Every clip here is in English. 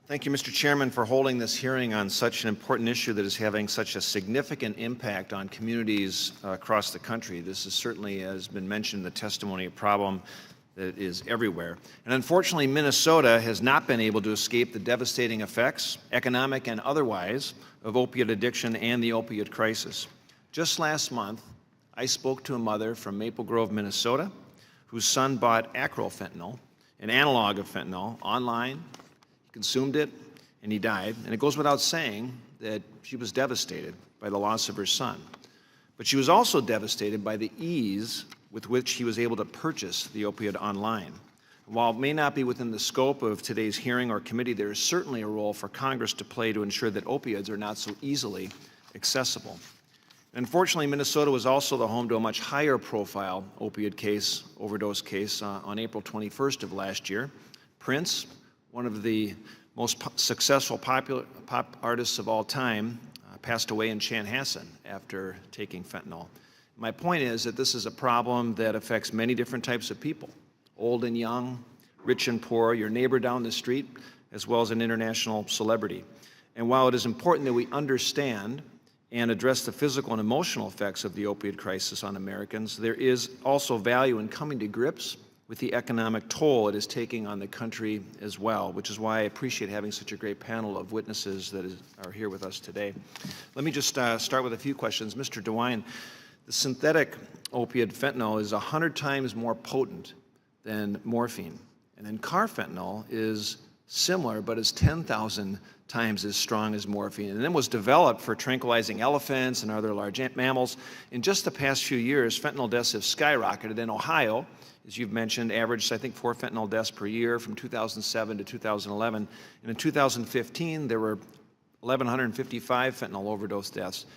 Thank you, Mr. Chairman, for holding this hearing on such an important issue that is having such a significant impact on communities across the country. This is certainly, as has been mentioned in the testimony, a problem that is everywhere. And unfortunately, Minnesota has not been able to escape the devastating effects, economic and otherwise, of opiate addiction and the opioid crisis. Just last month, I spoke to a mother from Maple Grove, Minnesota, whose son bought acrofentanyl, an analog of fentanyl, online. He consumed it, and he died. And it goes without saying that she was devastated by the loss of her son. But she was also devastated by the ease with which he was able to purchase the opioid online. While it may not be within the scope of today's hearing or committee, there is certainly a role for Congress to play to ensure that opioids are not so easily accessible. Unfortunately, Minnesota was also the home to a much higher profile opioid overdose case on April 21st of last year. Prince, one of the most successful pop artists of all time, passed away in Chanhassen after taking fentanyl. My point is that this is a problem that affects many different types of people, old and young, rich and poor, your neighbor down the street, as well as an international celebrity. And while it is important that we understand and address the physical and emotional effects of the opioid crisis on Americans, there is also value in coming to grips with the economic toll it is taking on the country as well, which is why I appreciate having such a great panel of witnesses that are here with us today. Let me just start with a few questions. Mr. DeWine, the synthetic opiate fentanyl is 100 times more potent than morphine, and then carfentanil is similar, but is 10,000 times as strong as morphine, and then was developed for tranquilizing elephants and other large mammals. In just the past few years, fentanyl deaths have skyrocketed. In Ohio, as you've mentioned, averaged, I think, 4 fentanyl deaths per year from 2007 to 2011. And in 2015, there were 1,155 fentanyl overdose deaths.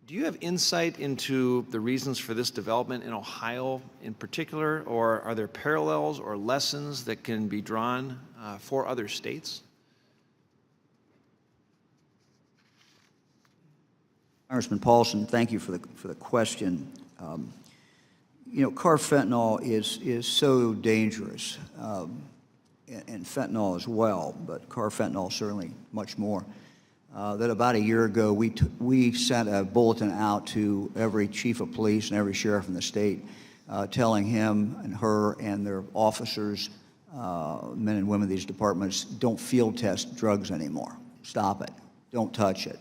Do you have insight into the reasons for this development in Ohio in particular, or are there parallels or lessons that can be drawn for other states? Congressman Paulsen, thank you for the question. You know, carfentanil is so dangerous, and fentanyl as well, but carfentanil certainly much more. That about a year ago, we sent a bulletin out to every chief of police and every sheriff in the state, telling him and her and their officers, men and women of these departments, don't field test drugs anymore. Stop it. Don't touch it.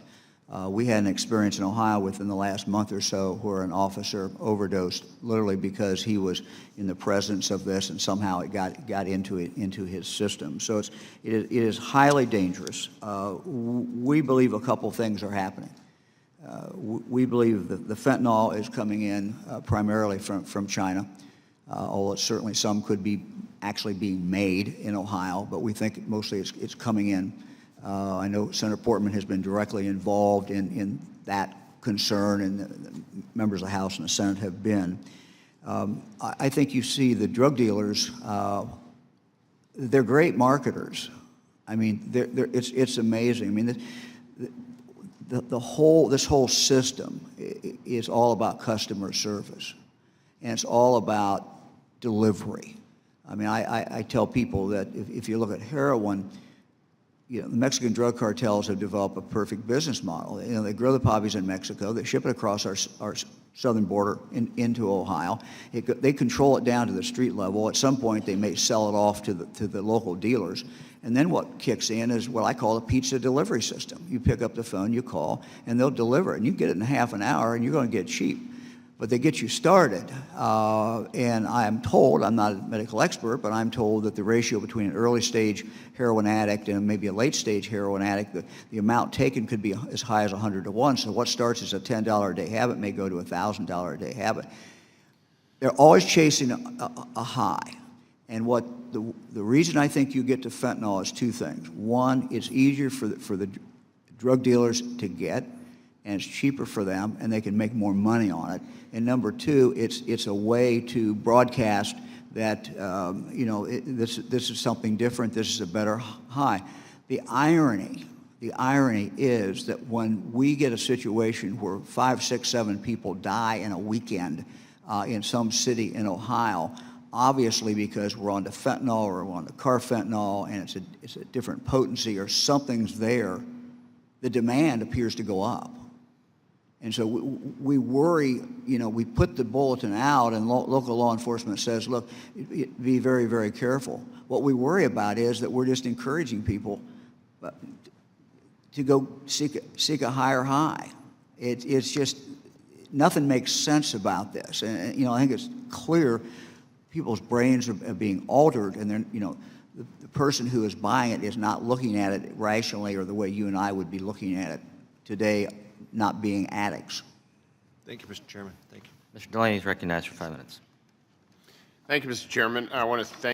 We had an experience in Ohio within the last month or so where an officer overdosed literally because he was in the presence of this, and somehow it got into his system. So it is highly dangerous. We believe a couple things are happening. We believe that the fentanyl is coming in primarily from China, although certainly some could be actually being made in Ohio, but we think mostly it's coming in. I know Senator Portman has been directly involved in that concern, and the members of the House and the Senate have been. I think you see the drug dealers, they're great marketers. I mean, it's amazing. I mean, this whole system is all about customer service, and it's all about delivery. I mean, I tell people that if you look at heroin, you know, the Mexican drug cartels have developed a perfect business model. You know, they grow the poppies in Mexico, they ship it across our southern border into Ohio. They control it down to the street level. At some point, they may sell it off to the local dealers. And then what kicks in is what I call a pizza delivery system. You pick up the phone, you call, and they'll deliver it. And you get it in half an hour, and you're going to get cheap. But they get you started. And I'm told, I'm not a medical expert, but I'm told that the ratio between an early stage heroin addict and maybe a late stage heroin addict, the amount taken could be as high as 100 to 1. So what starts as a $10 a day habit may go to a $1,000 a day habit. They're always chasing a high. And what the reason I think you get to fentanyl is two things. One, it's easier for the drug dealers to get, and it's cheaper for them, and they can make more money on it. And number two, it's a way to broadcast that you know, this is something different. This is a better high. The irony is that when we get a situation where 5, 6, 7 people die in a weekend in some city in Ohio, obviously because we're on to fentanyl or we're on to carfentanil and it's a different potency or something's there, the demand appears to go up. And so we worry, you know, we put the bulletin out and local law enforcement says, look, be very, very careful. What we worry about is that we're just encouraging people to go seek a higher high. It's just, nothing makes sense about this. And, you know, I think it's clear people's brains are being altered, and they're, you know, the person who is buying it is not looking at it rationally or the way you and I would be looking at it today, not being addicts. Thank you, Mr. Chairman. Thank you. Mr. Delaney is recognized for 5 minutes. Thank you, Mr. Chairman. I want to thank